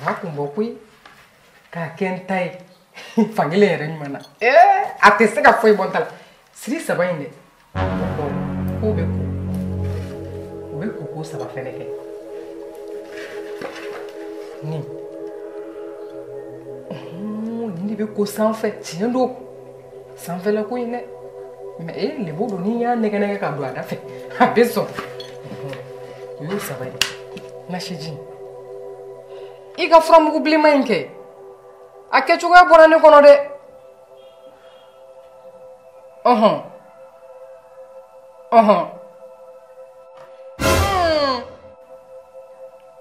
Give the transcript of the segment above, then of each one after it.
a kun bɔ koyi k'a kɛ n ta ye fankelen yɛrɛ ɲuman na a tɛ se ka foyi bɔ n ta la siri saba in dɛ k'o bɛ ko u bɛ ko saba fɛnɛ kɛ nin de bɛ ko sanfɛ tiɲɛ don sanfɛla ko in dɛ mais lebu don n'i y'a nɛgɛ nɛgɛ ka don a da fɛ a bɛ sɔn o y'o saba ye nasiji i ka furamugu bilenman in kɛ a kɛcogoya bɔra ne kɔnɔ dɛ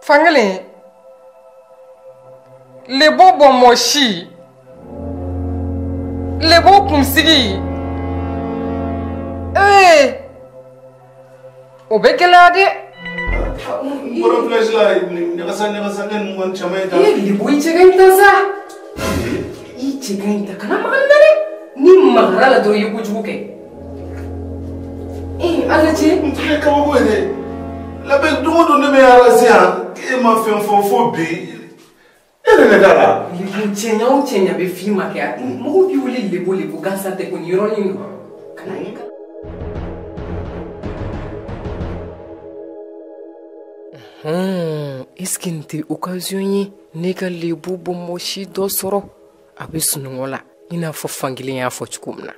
fankelen lebo bɔ mɔ si lebo kunsigi o bɛ gɛlɛya dɛ bɔra place la ɲagasa ne mun caman ta lebo i cɛ ka ɲi ta sa i cɛ ka ɲi ta kana maga na dɛ ni magara la dɔrɔn i ye kojugu kɛ ala cɛ n tɛ kɛ kabako ye dɛ labɛn don o don ne bɛ arasi yan e ma fɛn fɔ fo bi e yɛrɛ ne da la lebo cɛɲa o cɛɲa bɛ f'i ma kɛ mɔgɔw b'i wele lebo gansan tɛ ko nin yɔrɔnin don kana ye ka est-ce que n tɛ occasion ye ne ka lebu bɔ mɔsi dɔ sɔrɔ a bɛ sunɔgɔ la i n'a fɔ fankelen y'a fɔ cogo min na